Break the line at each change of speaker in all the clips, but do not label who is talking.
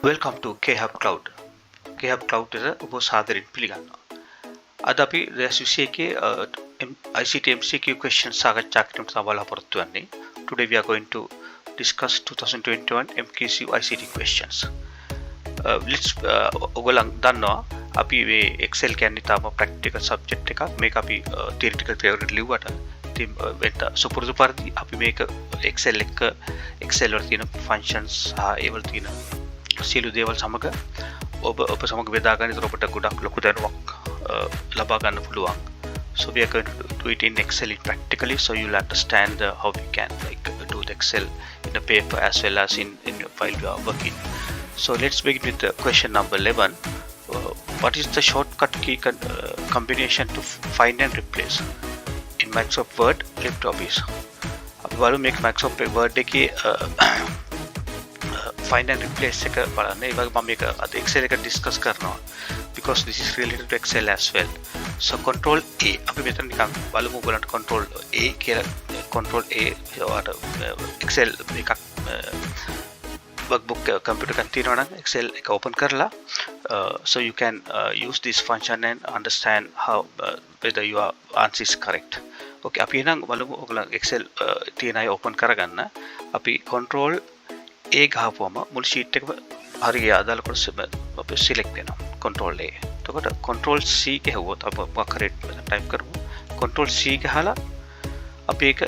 Welcome to Khub Cloud. Khub Cloud is a උපසාදරින් පිළිගන්නවා. අද අපි දැස් විෂයයේ ICT MCQ questions සාකච්ඡා කිරීමට බලාපොරොත්තු වෙන්නේ. Today we are going to discuss 2021 MCQ ICT questions. Let's ඔයගොල්ලන් දන්නවා අපි මේ Excel කියන්නේ තාම practical subject එකක්. මේක අපි theoretical theory ලිව්වට ඉතින් වෙත සුපුරුදු පරිදි අපි මේක Excel එක Excel වල තියෙන functions සහ ඒවල තියෙන සියලු දේවල් සමග ඔබ සමග බෙදා ගන්න. ඒතර ඔබට ගොඩක් ලොකු දැනුමක් ලබා ගන්න පුළුවන්. So we are going to do it in Excel practically, so you'll understand how we can do the Excel in a paper as well as in your file you are working. So let's begin with the question number 11. What is the shortcut key combination to find and replace in Microsoft Word LibreOffice? අපි මේක Microsoft Word එකේ find and replace එක බලන්න. ඒ වගේ මම මේක අද Excel එක discuss කරනවා because this is related to Excel as well. So control A අපි මෙතන නිකන් බලමු ඔයගලන්ට control A කියලා control A Excel එකක් workbook computer එකක් තියෙනවා නම් Excel එක open කරලා so you can use this function and understand how whether your answer is correct. Okay, අපි එහෙනම් බලමු ඔයගලන් Excel තියෙන අය open කරගන්න. අපි control A ගහපුවම මුළු sheet එකම හරිය අදාළ කොටස අපි select වෙනවා. control A. එතකොට control C ගහුවොත් අපි මොකක් හරි type කරමු. control C ගහලා අපි ඒක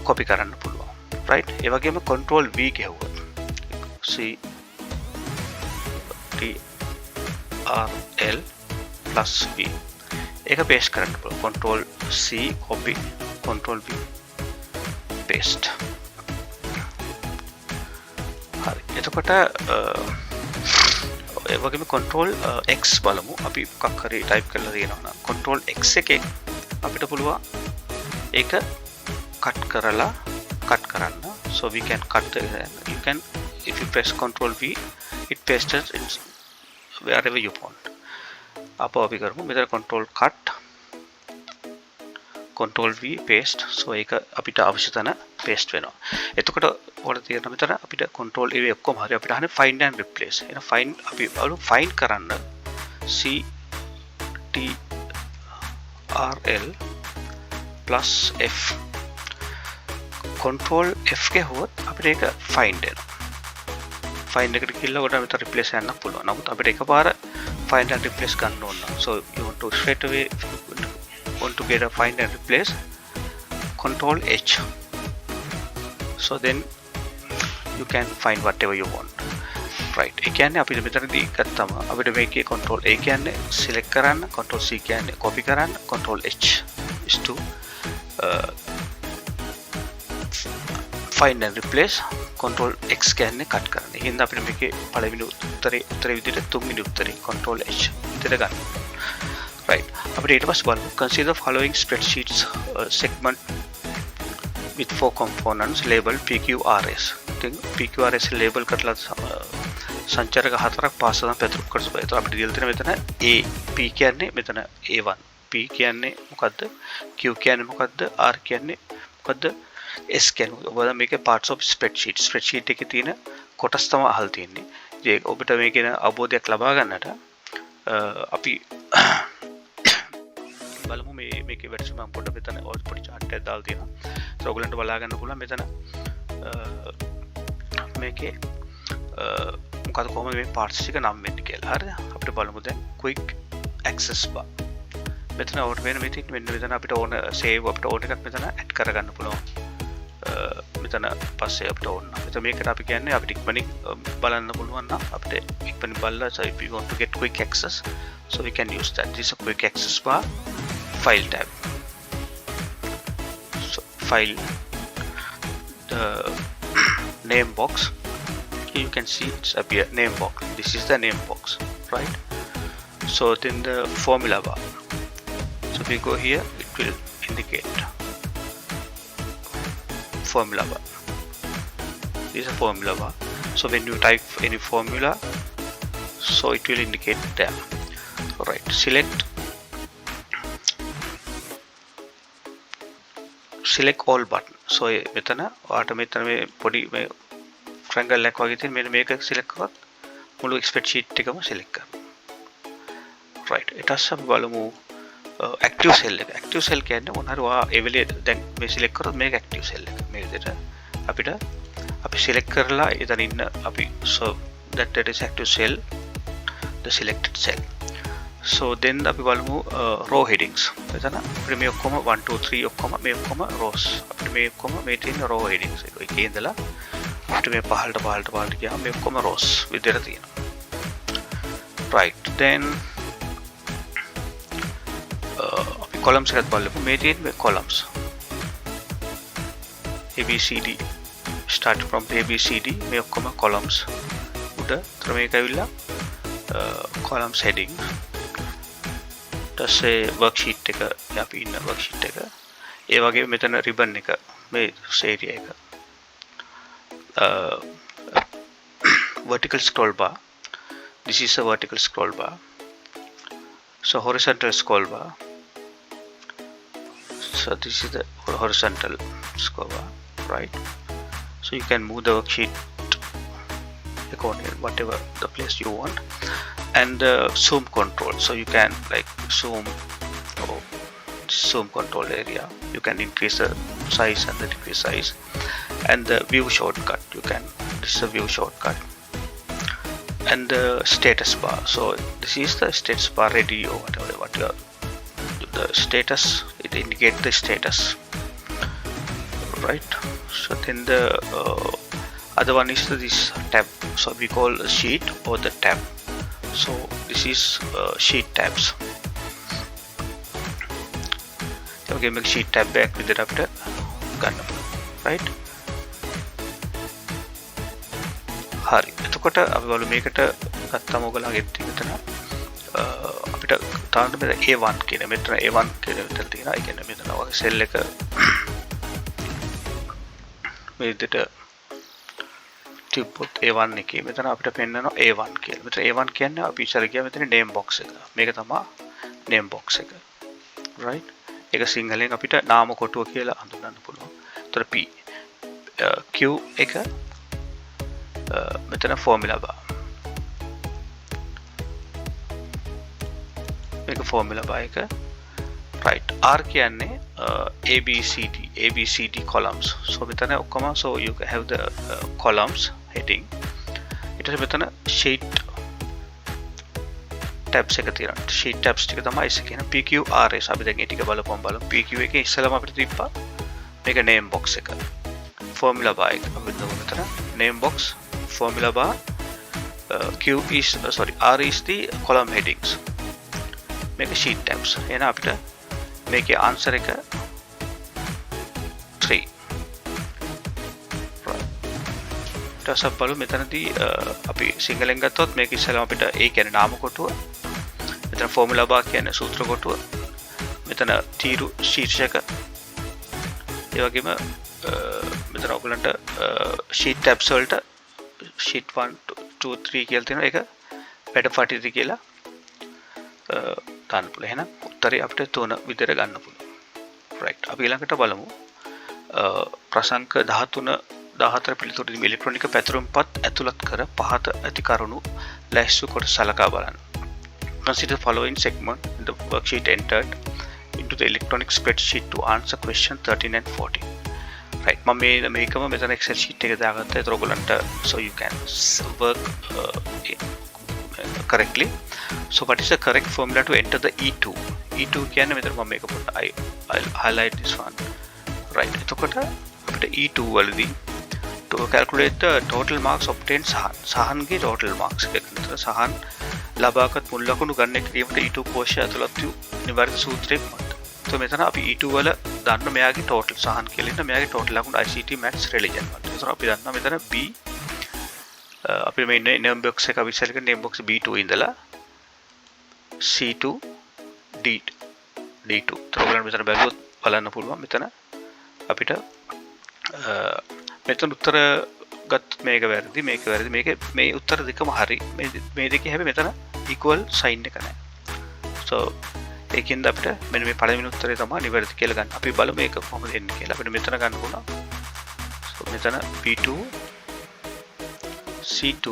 copy කරන්න පුළුවන්. right? ඒ වගේම control V ගහුවොත් C T R L plus V ඒක paste කරන්න පුළුවන්. control C copy, control V paste. හරි. එතකොට ඒ වගේම control X බලමු. අපි මොකක් හරි type කරලා තියෙනවා නම් control X එකේ අපිට පුළුවන් ඒක cut කරන්න. So we can cut you can if you press control V it pastes it wherever you want. අපෝ අපි කරමු මෙතන control cut control V paste. so ඒක අපිට අවශ්‍ය තැන paste වෙනවා. එතකොට ඔයාලා තියෙන මෙතන අපිට control A ඔක්කොම හරි අපිට අහන්නේ find and replace. එහෙනම් find අපි බලමු find කරන්න C T R L plus F control F ගහුවොත් අපිට ඒක find වෙනවා. find එකට ගිහලා ඔකට මෙතන replace යන්න පුළුවන්. නමුත් අපිට එකපාර find and replace ගන්න ඕන. so you want to straight away want to get a find and replace control H. so then you can find whatever you want. right? ඒ කියන්නේ අපිට මෙතනදී ගත්තම අපිට මේකේ control A කියන්නේ select කරන්න, control C කියන්නේ copy කරන්න, control H is to find and replace, control X කියන්නේ cut කරන්න. එහෙනම් අපිට මේකේ පළවෙනි උත්තරේ විදිහට තුන්වෙනි උත්තරේ control H විදිහට ගන්න. right? අපිට ඊට පස්සේ බලමු consider following spreadsheets segment with 4 components labeled PQRS. ඉතින් PQRS label කරලා සංචාරක හතරක් පාස් කරන පැතුම් කරසු බයි. ඒතර අපිට දීලා තියෙන මෙතන A P කියන්නේ මෙතන A1, P කියන්නේ මොකද්ද, Q කියන්නේ මොකද්ද, R කියන්නේ මොකද්ද, S කියන්නේ මොකද්ද. මේකේ parts of spreadsheet එකේ තියෙන කොටස් තමයි අහල් තියෙන්නේ. ඉතින් ඔබට මේකේ අවබෝධයක් ලබා ගන්නට අපි බලමු මේකේ වැඩසටහන මම පොඩ්ඩක් මෙතන පොඩි chart එකක් දාලා තියෙනවා. ඒක ඔයගලන්ට බලා ගන්න පුළුවන් මෙතන මේකේ මොකද කොහොමද මේ parts ටික නම් වෙන්නේ කියලා. හරිද? අපිට බලමු දැන් quick access bar. මෙතන ඕන වෙන මෙතන මෙතන අපිට ඕන save අපිට ඕන එකක් මෙතන add කරගන්න පුළුවන්. මෙතන පස්සේ අපිට ඕන. මෙතන මේකට අපි කියන්නේ අපිට ඉක්මනින් බලන්න පුළුවන් නම් අපිට ඉක්මනින් බලලා so if you want to get quick access so we can use that. This is a quick access bar. File tab. So file, the name box. Here you can see it's appear name box. This is the name box, right? So then the formula bar. So if we go here, it will indicate formula bar. This is a formula bar. So when you type any formula, so it will indicate there. Alright, select all button. so මෙතන ඔයාට මෙතන මේ පොඩි මේ triangle එකක් වගේ තියෙන මෙන්න මේක select කරොත් මුළු spreadsheet එකම select කරනවා. right ඊට පස්සේ අපි බලමු active cell එක. active cell කියන්නේ මොන හරි ඔයා ඒ වෙලේ දැන් මේ select කරොත් මේක active cell එක. මේ විදිහට අපි select කරලා එතන ඉන්න අපි so that is active cell the selected cell. so then අපි බලමු row headings. එතන අපිට මේ ඔක්කොම 1 2 3 ඔක්කොම මේ ඔක්කොම rows. අපිට මේ ඔක්කොම මේ තියෙන row headings එක. ඒකේ ඉඳලා අපිට මේ පහළට ගියාම මේ ඔක්කොම rows විදිහට තියෙනවා. right then අපි columns එකත් බලමු. මේ තියෙන මේ columns ABCD start from ABCD මේ ඔක්කොම columns උඩ තර මේක ඇවිල්ලා columns heading ඊටසේ worksheet එක අපි ඉන්න worksheet එක ඒ වගේ මෙතන ribbon එක මේ area එක vertical scroll bar. This is a vertical scroll bar. So horizontal scroll bar. So this is the horizontal scroll bar, right? So you can move the worksheet according whatever the place you want, and zoom control. So you can like zoom control area. You can increase the size and the decrease size, and the view shortcut. This is a view shortcut, and the status bar. So this is the status bar ready or whatever. The status, it indicates the status, right? So then the other one is this tab. So we call sheet or the tab. So this is sheet tabs. Okay, make sheet tab back with it after gun, right? හරි. එතකොට අපි බලමු මේකට ගත්තම ඔයගොල්ලන්ගේ මෙතන අපිට තාන්න මෙතන A1 කියන මෙතන A1 කියන මෙතන තියෙනවා. ඒ කියන්නේ මෙතන වගේ සෙල් එක මේ විදිහට තිබ්බොත් A1 එකේ මෙතන අපිට පෙන්නනවා A1 කියලා. මෙතන A1 කියන්නේ අපි ඉස්සර ගියා මෙතන name box එක. මේක තමයි name box එක. right? ඒක සිංහලෙන් අපිට නාම කොටුව කියලා හඳුන්වන්න පුළුවන්. ඒතර P Q එක මෙතන formula bar. මේක formula bar එක. right. R කියන්නේ ABCD columns. So මෙතන ඔක්කොම so you have the columns heading. ඊට පස්සේ මෙතන sheet tabs එක තියෙනවා. sheet tabs ටික තමයි ඉස්ස කියන PQRS. අපි දැන් ඒ ටික බලපුවම PQ එකේ ඉස්සෙල්ලාම අපිට තිබ්බා මේක name box එක. formula bar එක. අපි දමු මෙතන name box, formula bar, R is the column headings. Make a sheet tabs. එහෙනම් අපිට මේකේ answer එක 3. ඊට බලමු මෙතනදී අපි සිංහලෙන් ගත්තොත් මේක ඉස්සෙල්ලාම අපිට ඒ කියන්නේ නාම කොටුව. මෙතන formula bar කියන්නේ සූත්‍ර කොටුව. මෙතන තීරු ශීර්ෂක. ඒ වගේම මෙතන ඔයගලන්ට sheet tabs වලට sheet 1 2 3 කියලා තියෙනවා. ඒක වැඩ පටිද කියලා ගන්න පුළුවන්. එහෙනම් උත්තරේ අපිට 3 විතර ගන්න පුළුවන්. right. අපි ඊළඟට බලමු ප්‍රසංක 13 14 පිළිතුරු ඉලෙක්ට්‍රොනික පැතුම්පත් ඇතුළත් කර පහත ඇති කරුණු ලැයිස්තු කොට සලකා බලන්න. Consider the following segment in the worksheet entered into the electronic spreadsheet to answer question 13 and 14. right. මම මේකම මෙතන Excel sheet එක දාගත්තා. ඒතර ඔයගලන්ට so you can work correctly. So what is the correct formula to enter the E2? E2 කියන්නේ මෙතන මම මේක පොඩ්ඩක් I'll highlight this one. right. එතකොට අපිට E2 වලදී to calculate the total marks obtained සහන්ගේ total marks එක. මෙතන සහන් ලබාගත් මුල් ලකුණු ගන්න එක කියවට E2 කෝෂය ඇතුළත් වූ නිවැරදි සූත්‍රයක් මත. So මෙතන අපි E2 වල දන්න මෙයාගේ total සහන් කියලා ඉන්න මෙයාගේ total ලකුණු ICT maths religion වලට. ඒතර අපි දන්නවා මෙතන B අපි මේ name box එක අපි select name box B2 ඉඳලා C2 D2. ඒතර ඔයගලන්ට මෙතන බැලුවොත් බලන්න පුළුවන් මෙතන අපිට මෙතන උත්තර ගත්තොත් මේක වැරදි මේ උත්තර දෙකම හරි මේ දෙකේ හැබැයි මෙතන equal sign එක නැහැ. so ඒකින්ද අපිට මෙන්න මේ පළවෙනි උත්තරේ තමයි නිවැරදි කියලා ගන්න. අපි බලමු මේක කොහොමද එන්නේ කියලා. අපිට මෙතන ගන්න පුළුවන්. so මෙතන B2 C2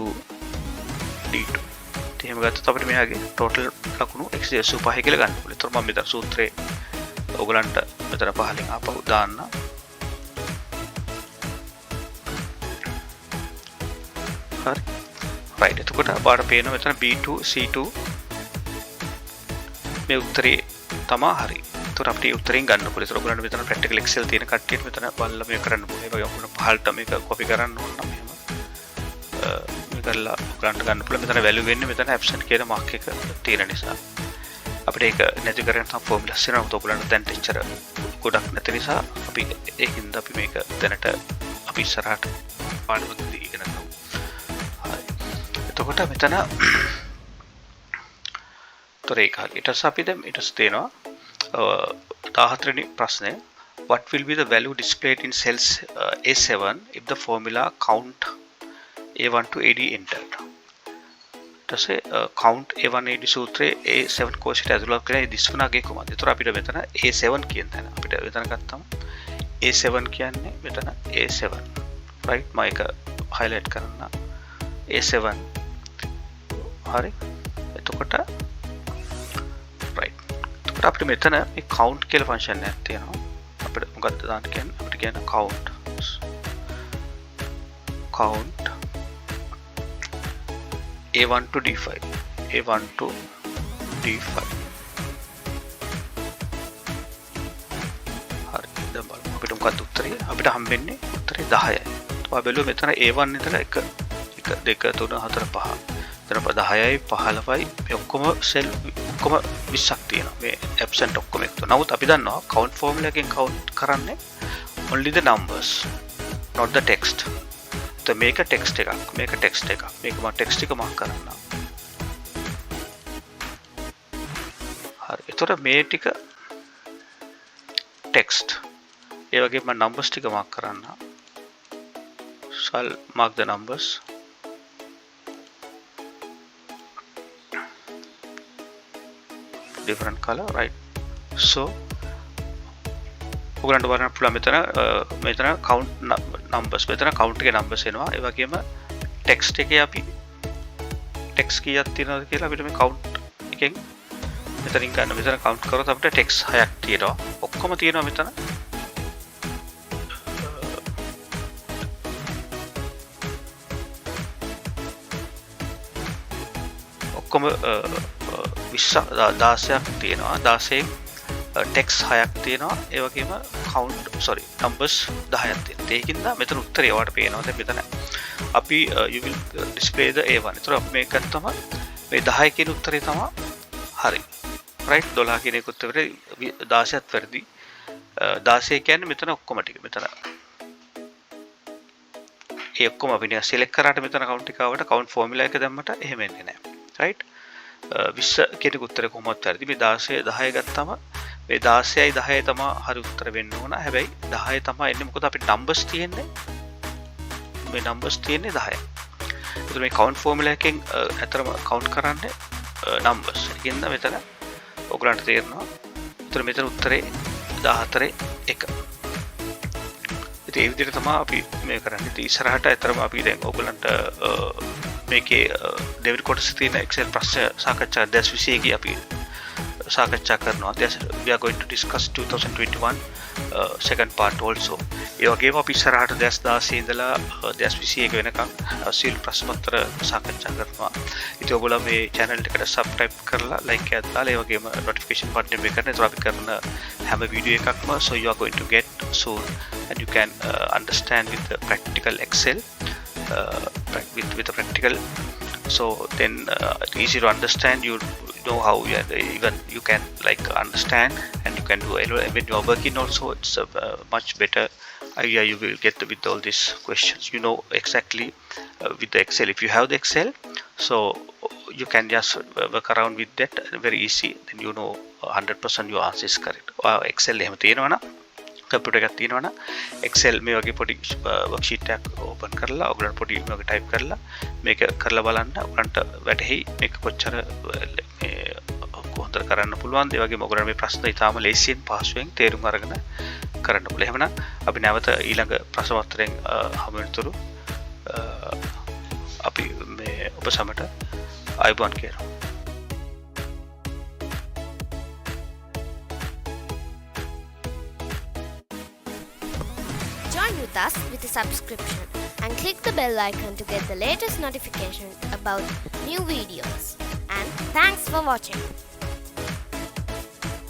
D2. එහෙම ගත්තොත් අපිට මෙයාගේ total ලකුණු 185 කියලා ගන්න පුළුවන්. ඒතර මම මෙතන සූත්‍රේ ඔයගලන්ට මෙතන පහලින් ආපහු දාන්න. හරි. right. එතකොට අපාට පේනවා මෙතන B2 C2 මේ උත්තරේ තමයි හරි. ඒතර අපිට උත්තරෙන් ගන්න පුළුවන්. ඒතර ඔයගලන්ට මෙතන practical excel තියෙන කට්ටියට මෙතන බලලා මේක කරන්න පුළුවන්. ඒ වගේ ඔයගොල්ලෝ පහළට මේක copy කරන්න ඕන නම් එහෙම මේ කරලා ඔයගලන්ට ගන්න පුළුවන්. මෙතන value වෙන්නේ මෙතන absent කියන mark එක තියෙන නිසා. අපිට ඒක නැති කරගෙන තම formulas වෙනවා. ඔයගලන්ට දැන් teacher ගොඩක් නැති නිසා අපි ඒකින්ද අපි මේක දැනට අපි ඉස්සරහට පාඩමකදී ඉගෙන ගමු. හරි. එතකොට මෙතන ඊට පස්සේ අපි දැන් ඊට පස්සේ තියෙනවා 14 වෙනි ප්‍රශ්නය. What will be the value displayed in cells A7 if the formula count A1 to AD entered? ඊටසේ count A1 AD සූත්‍රයේ A7 කෝෂයට ඇතුළත් කරලා දිස්වනාගේ කොහොමද? ඒතර අපිට මෙතන A7 කියන තැන අපිට මෙතන ගත්තම A7 කියන්නේ මෙතන A7 right මම ඒක highlight කරන්න A7 හරි. එතකොට right. එතකොට අපිට මෙතන මේ count කියලා ෆන්ක්ෂන් එකක් තියෙනවා. අපිට මොකක්ද දාන්න කියන්නේ? අපිට කියන count A1 to D5 A1 to D5 හරි. දැන් බලමු අපිට මොකක්ද උත්තරය? අපිට හම්බෙන්නේ උත්තරේ 10යි. ඔයා බැලුවා මෙතන A1 ඉඳලා 1 2 3 4 5 මෙතන 10යි 15යි මේ ඔක්කොම සෙල් ඔක්කොම 20ක් තියෙනවා. මේ absent ඔක්කොම එකතු. නමුත් අපි දන්නවා count formula එකෙන් count කරන්නේ only the numbers not the text. तो මේක ටෙක්ස්ට් එකක් මේක ටෙක්ස්ට් එකක් මේක මම ටෙක්ස්ට් එක මාක් කරන්න. හරි. එතකොට මේ ටික ටෙක්ස්ට් ඒ වගේම මම නම්බර්ස් ටික මාක් කරන්න. shall mark the numbers different color right. so ඔයගලන්ට බලන්න පුළුවන් මෙතන count numbers මෙතන count එකේ numbers එනවා. ඒ වගේම text එකේ අපි text කීයක් තියෙනවද කියලා අපිට මේ count එකෙන් මෙතනින් ගන්න. මෙතන count කරොත් අපිට text 6ක් තියෙනවා. ඔක්කොම තියෙනවා මෙතන ඔක්කොම 16ක් තියෙනවා. 16 text 6ක් තියෙනවා. ඒ වගේම numbers 10ක් තියෙනවා. ඒකින්ද මෙතන උත්තරය ඔයාලට පේනවා. දැන් මෙතන අපි you will display the A1. ඒතර අපි මේක ගත්තම මේ 10 කියන උත්තරේ තමයි හරි. right 12 කියන එක උත්තරේ 16ත් වැරදි. 16 කියන්නේ මෙතන ඔක්කොම ටික. මෙතන ඒ ඔක්කොම අපි නිකන් select කරාට මෙතන count එක ආවට count formula එක දැම්මට එහෙම එන්නේ නැහැ. right 20 කියන උත්තරේ කොහොමවත් වැරදි. මේ 16 10 ගත්තම මේ 16යි 10යි තමයි හරි උත්තර වෙන්න ඕන. හැබැයි 10 තමයි එන්නේ මොකද අපිට numbers තියෙන්නේ. මේ numbers තියෙන්නේ 10යි. ඒතර මේ count formula එකෙන් අතරම count කරන්නේ numbers. ඒකින්ද මෙතන ඔයගලන්ට තේරෙනවා. ඒතර මෙතන උත්තරේ 14 1. ඉතින් ඒ විදිහට තමයි අපි මේ කරන්නේ. ඉතින් ඉස්සරහට අතරම අපි දැන් ඔයගලන්ට මේකේ දෙවිඩ් කොටසේ තියෙන Excel ප්‍රශ්න සාකච්ඡා 2021 ගේ අපි සාකච්ඡා කරනවා. we are going to discuss 2021 second part also. ඒ වගේම අපි ඉස්සරහට 2016 ඉඳලා 2021 වෙනකම් සියලු ප්‍රශ්න පත්‍ර සාකච්ඡා කරනවා. ඉතින් ඔයගොල්ලෝ මේ channel එකට subscribe කරලා like එකක් දාලා ඒ වගේම notification button එක කරන. ඒතර අපි කරන හැම වීඩියෝ එකක්ම so you are going to get soon and you can understand with the practical Excel with the practical. So then it's easy to understand. You know how even you can like understand and you can do when you are working also. It's much better idea you will get with all these questions. You know exactly with the Excel. If you have the Excel, so you can just work around with that very easy. Then you know 100% your answer is correct. Excel එහෙම තියෙනවනම් computer එකක් තියෙනවනම් Excel මේ වගේ පොඩි worksheet එකක් open කරලා ඔයගලන්ට පොඩි මේක type කරලා මේක කරලා බලන්න ඔයගලන්ට වැටහෙයි මේක කොච්චර කොහොමද කරන්න පුළුවන්ද. ඒ වගේම ඔයගලන්ට මේ ප්‍රශ්න ඉතාම ලේසියෙන් පහසුවෙන් තේරුම් අරගෙන කරන්න පුළුවන්. එහෙනම් අපි නැවත ඊළඟ ප්‍රශ්න පත්‍රයෙන් හමු වෙනතුරු අපි මේ සමට අයිබෝන් කියනවා.
Join with us with a subscription and click the bell icon to get the latest notification about new videos. And thanks for watching.